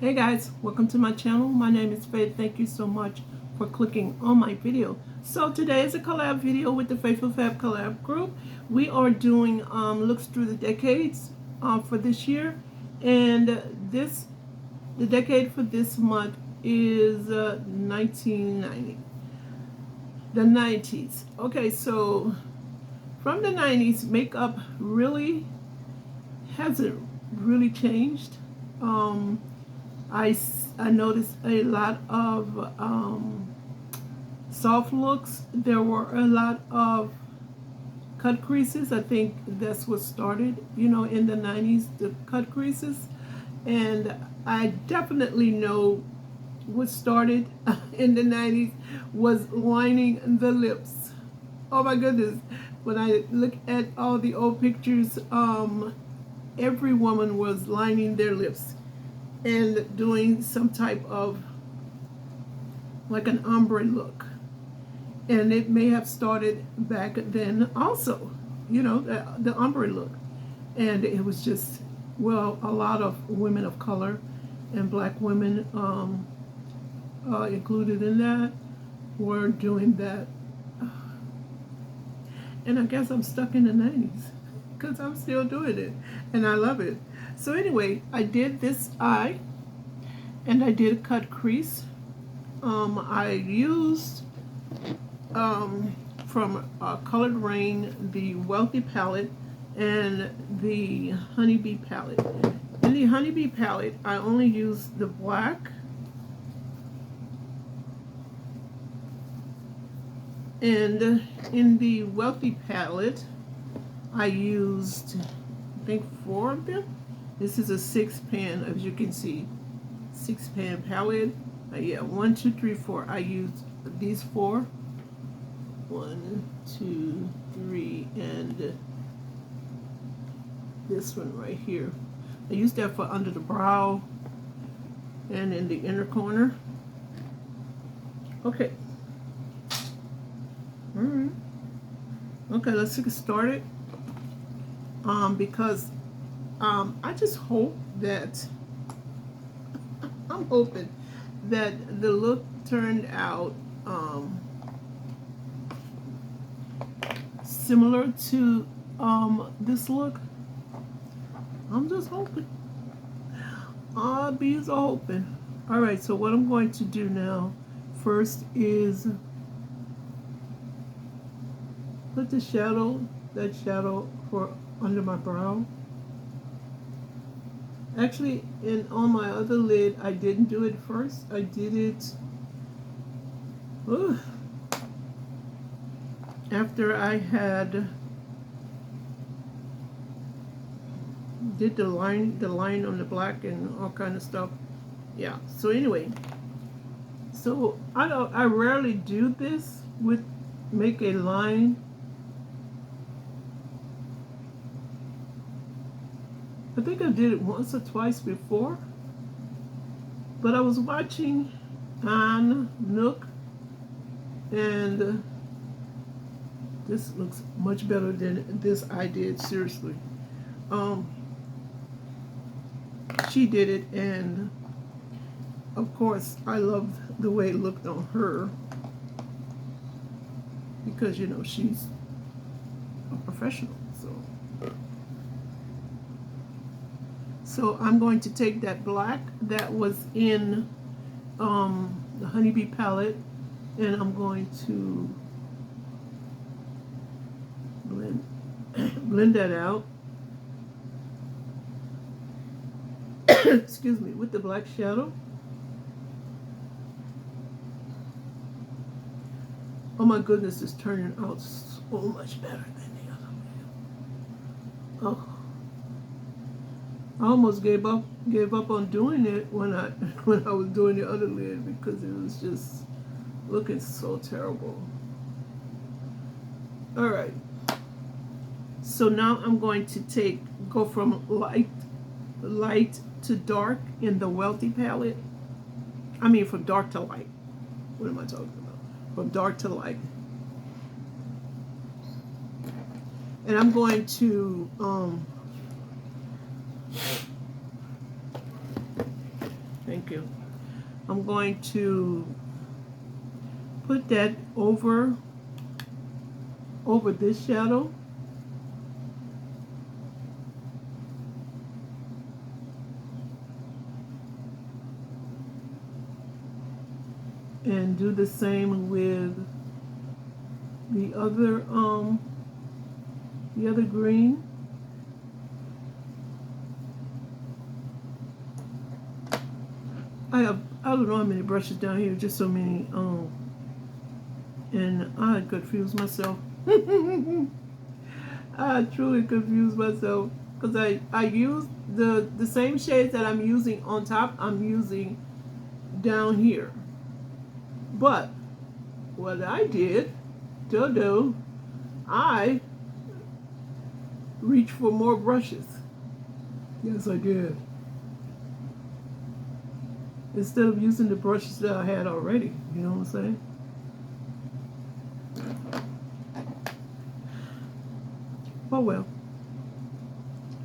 Hey guys, welcome to my channel. My name is Faye. Thank you so much for clicking on my video. So today is a collab video with the Faithful Fab Collab group. We are doing looks through the decades for this year, and the decade for this month is 1990, the 90s. Okay, so from the 90s, makeup really hasn't really changed. I noticed a lot of soft looks. There were a lot of cut creases. I think that's what started, in the 90s, the cut creases. And I definitely know what started in the 90s was lining the lips. Oh my goodness. When I look at all the old pictures, every woman was lining their lips and doing some type of like an ombre look. And it may have started back then also, the ombre look. And it was just, well, a lot of women of color and black women included in that were doing that. And I guess I'm stuck in the 90s because I'm still doing it and I love it. So anyway, I did this eye and I did a cut crease. I used from Colored Rain the Wealthy palette and the Honeybee palette. In the Honeybee palette, I only used the black and in the Wealthy palette, I used, I think, 4 of them. This is a 6-pan, as you can see, 6-pan palette. Yeah, 1, 2, 3, 4. I used these 4. 1, 2, 3, and this one right here. I used that for under the brow and in the inner corner. Okay. All right. Okay, let's get started. Because I just hope that I'm hoping that the look turned out similar to this look. I'm just hoping. All bees are hoping. All right, so what I'm going to do now first is put the shadow, that shadow for under my brow. Actually, on my other lid, I didn't do it first. I did it after I had did the line on the black and all kind of stuff. Yeah. So anyway, so I rarely do this with make a line. I think I did it once or twice before, but I was watching on Nook, and this looks much better than this I did, seriously. She did it, and of course I loved the way it looked on her because she's a professional. So I'm going to take that black that was in the Honeybee palette, and I'm going to blend that out. Excuse me, with the black shadow. Oh my goodness, it's turning out so much better than the other one. Oh. I almost gave up on doing it when I was doing the other lid because it was just looking so terrible. All right. So now I'm going to go from light to dark in the Wealthy palette. I mean, from dark to light. What am I talking about? From dark to light. And I'm going to Thank you. I'm going to put that over this shadow. And do the same with the other green. I don't know how many brushes down here, just so many, and I confused myself. I truly confused myself because I used the same shades that I'm using on top, I'm using down here. But what I did to do, I reached for more brushes. Yes, I did. Instead of using the brushes that I had already, you know what I'm saying? Oh well,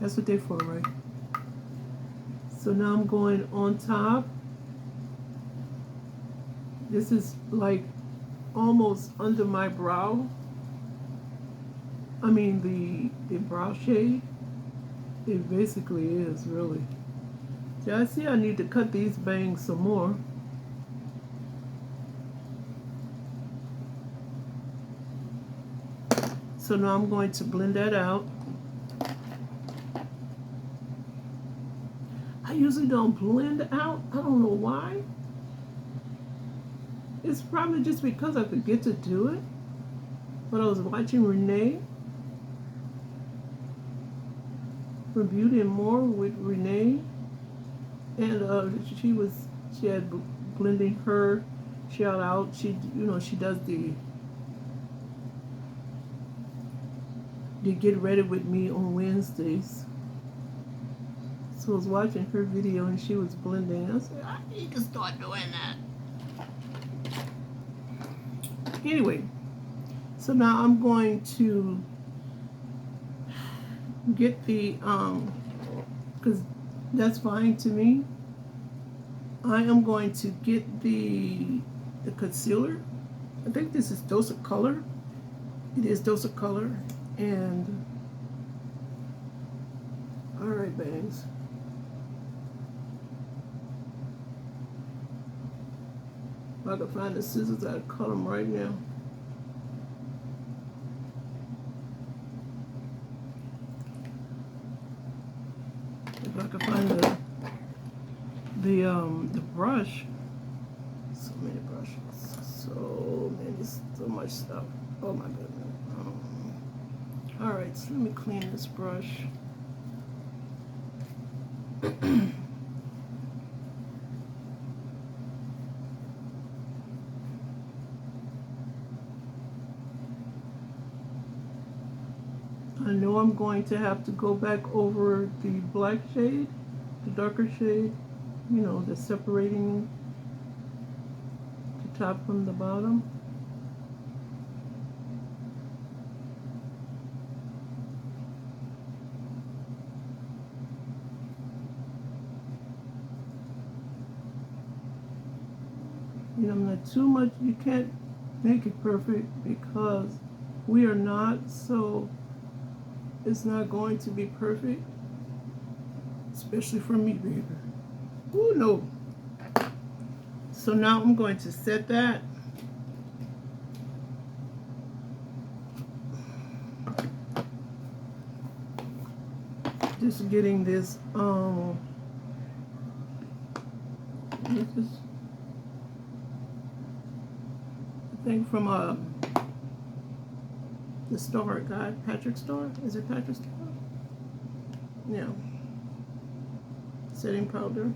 that's what they're for, right? So now I'm going on top. This is like almost under my brow. I mean the brow shade. It basically is, really. See, I see I need to cut these bangs some more. So now I'm going to blend that out. I usually don't blend out. I don't know why. It's probably just because I forget to do it. But I was watching Renee from Beauty and More with Renee, and she had blending her shout out. She does the Get Ready With Me on Wednesdays. So I was watching her video and she was blending. I said, I need to start doing that. Anyway, so now I'm going to get the, because that's fine to me. I am going to get the concealer. I think this is Dose of Color. It is Dose of Color. And, alright, bangs. If I can find the scissors, I'd cut them right now. If I can find the brush. So many brushes. So much stuff. Oh my goodness. Alright, so let me clean this brush. I know I'm going to have to go back over the black shade, the darker shade, you know, the separating the top from the bottom. You know, not too much, you can't make it perfect because we are not, so it's not going to be perfect, especially for me, baby. Oh no. So now I'm going to set that. Just getting this, I think from the Star guy, Patrick Star. Is it Patrick Star? Yeah. Setting powder.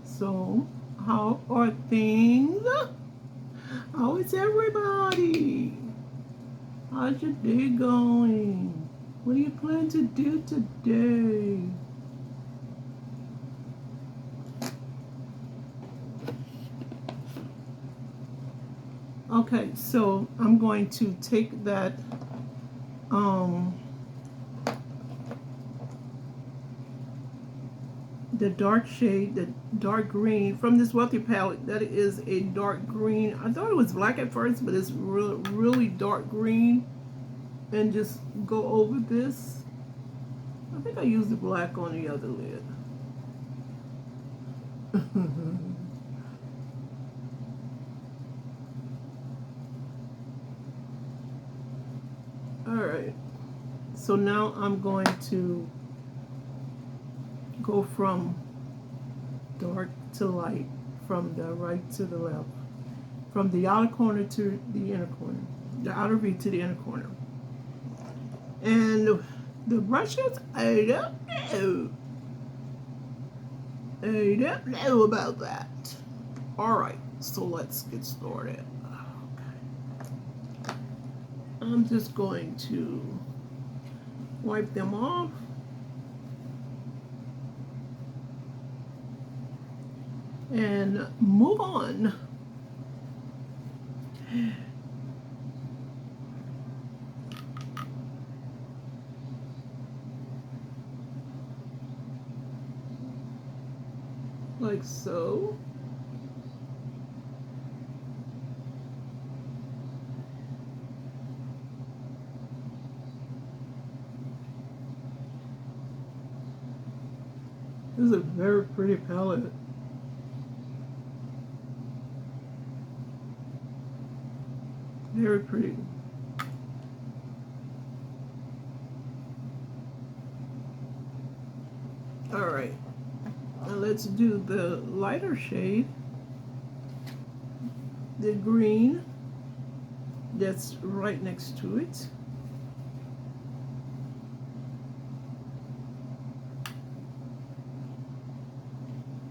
So, how are things? How is everybody? How's your day going? What do you plan to do today? Okay, so I'm going to take that the dark shade, the dark green from this Wealthy palette. That is a dark green. I thought it was black at first, but it's really dark green. And just go over this. I think I used the black on the other lid. Alright, so now I'm going to go from dark to light, from the right to the left, from the outer corner to the inner corner, the outer V to the inner corner. And the brushes, I don't know about that. Alright, so let's get started. I'm just going to wipe them off. And move on. Like so. This is a very pretty palette. Very pretty. All right, now let's do the lighter shade, the green that's right next to it.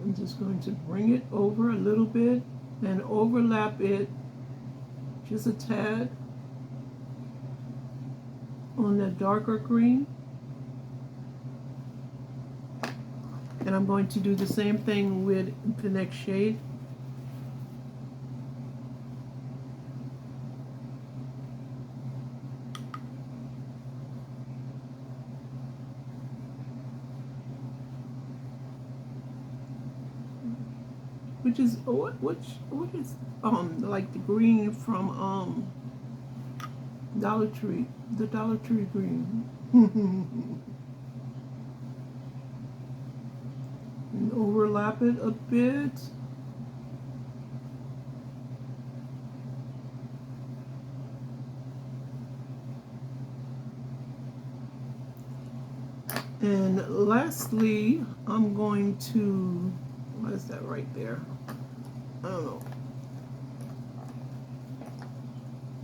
I'm just going to bring it over a little bit and overlap it just a tad on the darker green. And I'm going to do the same thing with the next shade. Which is what is like the green from Dollar Tree, the Dollar Tree green. And overlap it a bit. And lastly, I'm going to, what is that right there? I don't know.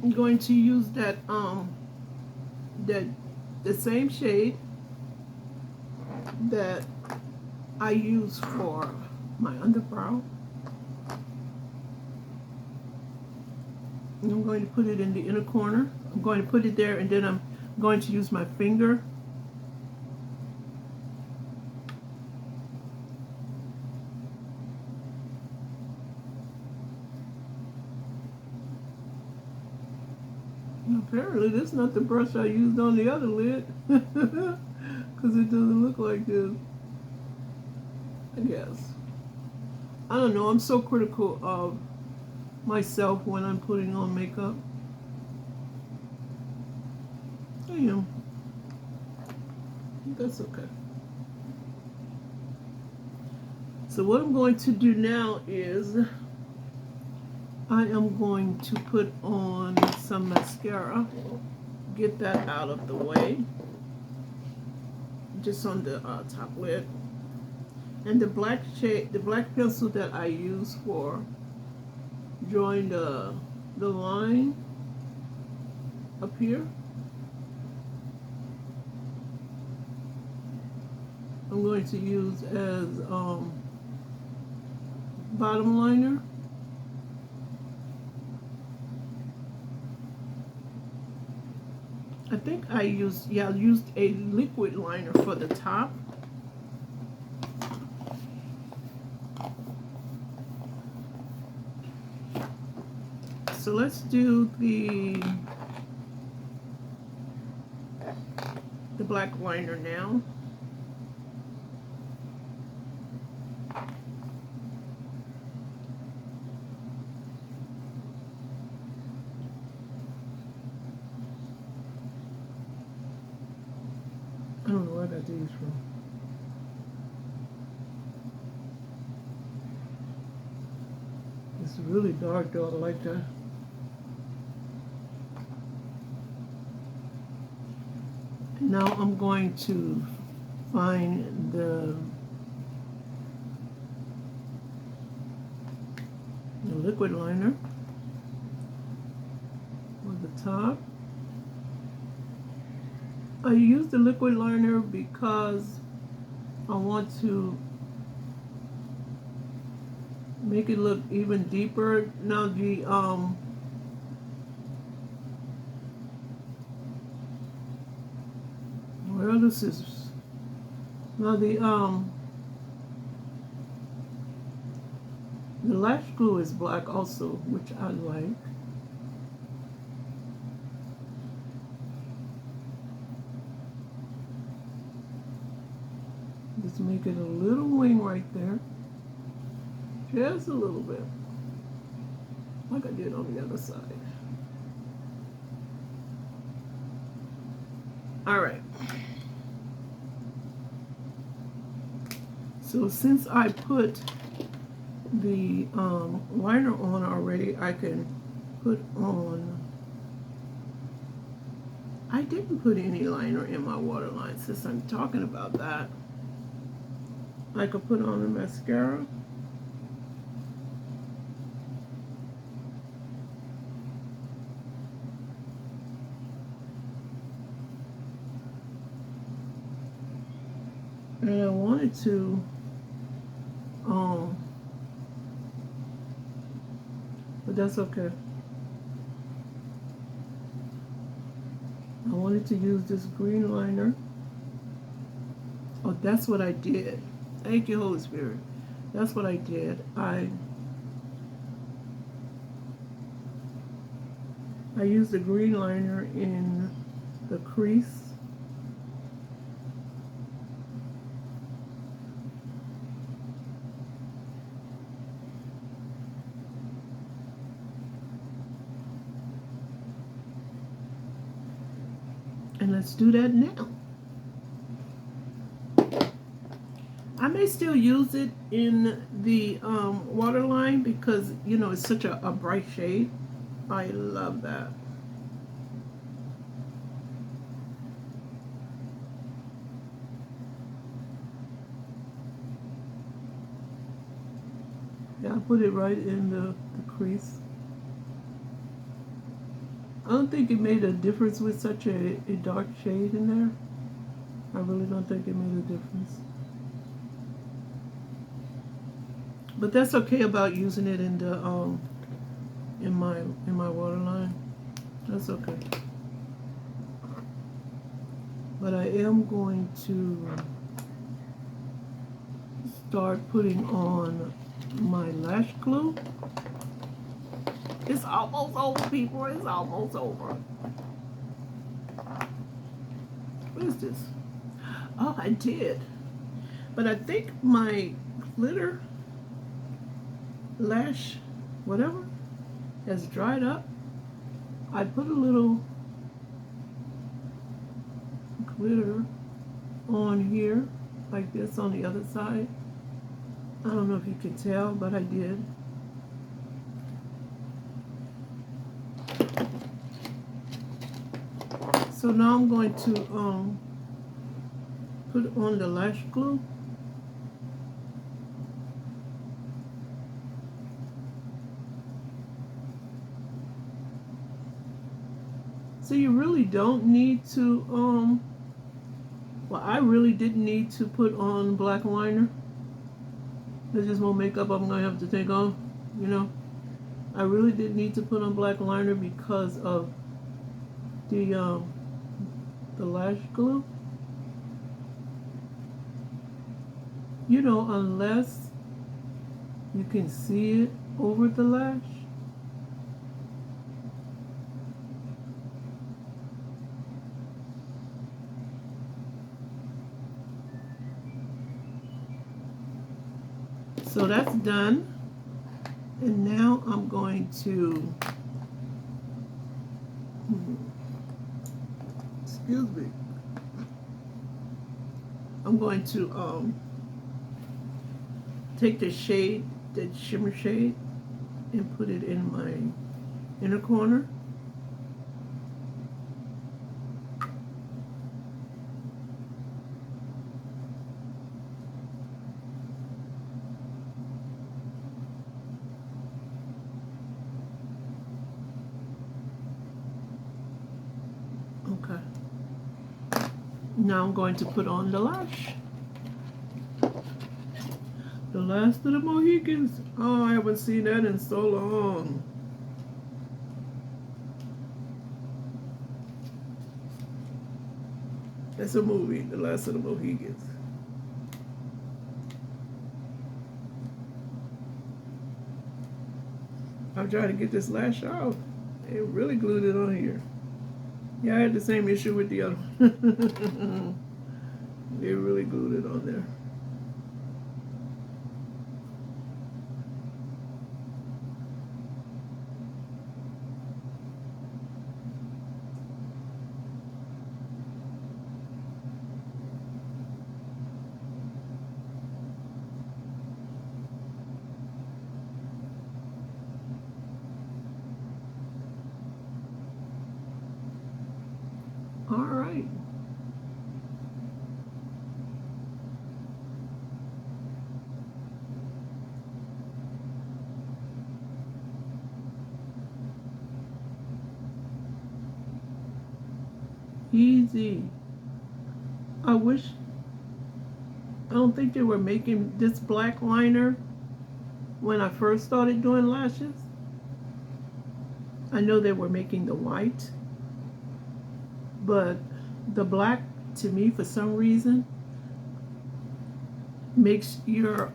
I'm going to use that the same shade that I use for my underbrow. And I'm going to put it in the inner corner. I'm going to put it there, and then I'm going to use my finger . Apparently this is not the brush I used on the other lid, because it doesn't look like this, I guess. I don't know, I'm so critical of myself when I'm putting on makeup. I am. That's okay. So what I'm going to do now is I am going to put on some mascara, get that out of the way, just on the top lid. And the black shade, the black pencil that I use for drawing the line up here, I'm going to use as bottom liner. I think I used a liquid liner for the top. so let's do the black liner now. I don't know where I got these from. It's really dark though, I like that. Now I'm going to find the liquid liner on the top. I use the liquid liner because I want to make it look even deeper. Now the where are the scissors? Now the lash glue is black also, which I like. Just make it a little wing right there. Just a little bit. Like I did on the other side. Alright. So since I put the liner on already, I can put on... I didn't put any liner in my waterline since I'm talking about that. I could put on the mascara. And I wanted to but that's okay. I wanted to use this green liner. Oh, that's what I did. Thank you, Holy Spirit. That's what I did. I used the green liner in the crease. And let's do that now. I may still use it in the waterline because, you know, it's such a bright shade. I love that. Yeah, I put it right in the crease. I don't think it made a difference with such a dark shade in there. I really don't think it made a difference. But that's okay about using it in the in my waterline. That's okay. But I am going to start putting on my lash glue. It's almost over, people. It's almost over. What is this? Oh, I did. But I think my glitter lash, whatever, has dried up. I put a little glitter on here, like this on the other side. I don't know if you can tell, but I did. So now I'm going to put on the lash glue. So you really don't need to, well, I really didn't need to put on black liner. There's just more makeup I'm going to have to take off, you know. I really didn't need to put on black liner because of the lash glue. You know, unless you can see it over the lash. So that's done. And now I'm going to, excuse me, I'm going to take the shade, the shimmer shade, and put it in my inner corner. Okay. Now I'm going to put on the lash. The last of the Mohicans. Oh, I haven't seen that in so long. That's a movie, The Last of the Mohicans. I'm trying to get this lash off. They really glued it on here. Yeah, I had the same issue with the other one. They really glued it on there. All right. Easy. I don't think they were making this black liner when I first started doing lashes. I know they were making the white, but the black, to me, for some reason, makes your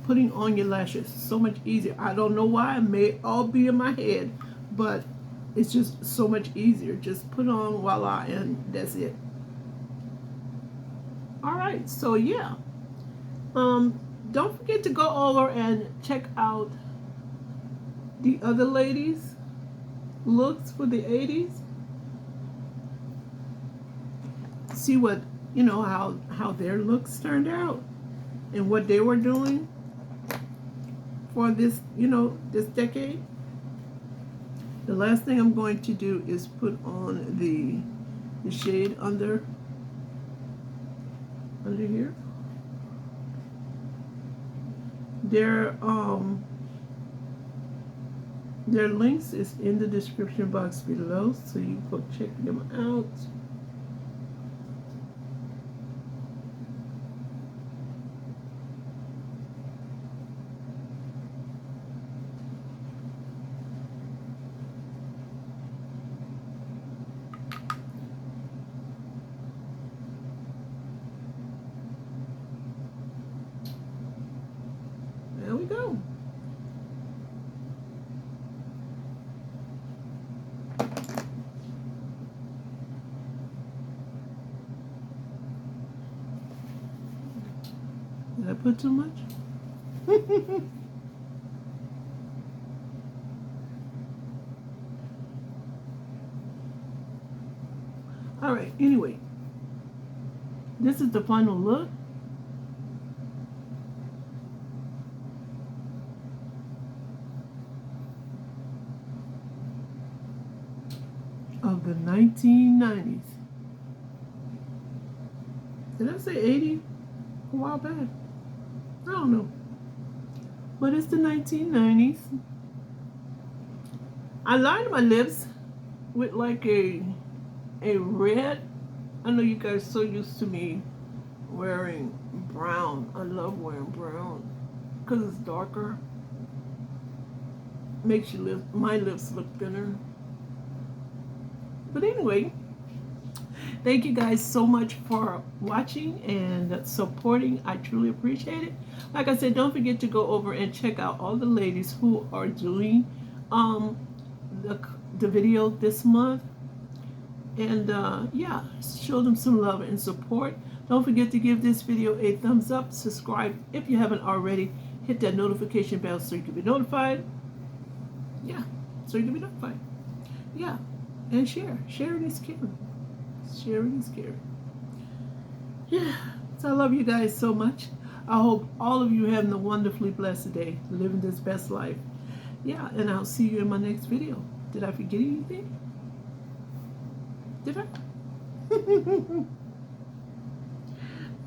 putting on your lashes so much easier. I don't know why. It may all be in my head, but it's just so much easier. Just put on, voila, and that's it. All right, so yeah. Don't forget to go over and check out the other ladies' looks for the 80s. See what, you know, how their looks turned out and what they were doing for this, you know, this decade. The last thing I'm going to do is put on the shade under here. Their links is in the description box below, so you can check them out. There we go. Did I put too much? All right, anyway, this is the final look. Of the 1990s. Did I say 80 a while back? I don't know. But it's the 1990s. I lined my lips with like a red. I know you guys are so used to me wearing brown. I love wearing brown because it's darker. Makes my lips look thinner. But anyway, thank you guys so much for watching and supporting. I truly appreciate it. Like I said, don't forget to go over and check out all the ladies who are doing the video this month. And yeah, show them some love and support. Don't forget to give this video a thumbs up. Subscribe if you haven't already. Hit that notification bell so you can be notified. Yeah, so you can be notified. Yeah, and share. Sharing is caring. Sharing is caring. Yeah, so I love you guys so much. I hope all of you having a wonderfully blessed day, living this best life. Yeah, and I'll see you in my next video. Did I forget anything? Did I?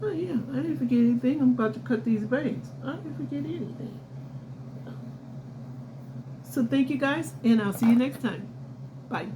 Oh yeah, I didn't forget anything. I'm about to cut these bangs. I didn't forget anything. So thank you guys, and I'll see you next time. Bye.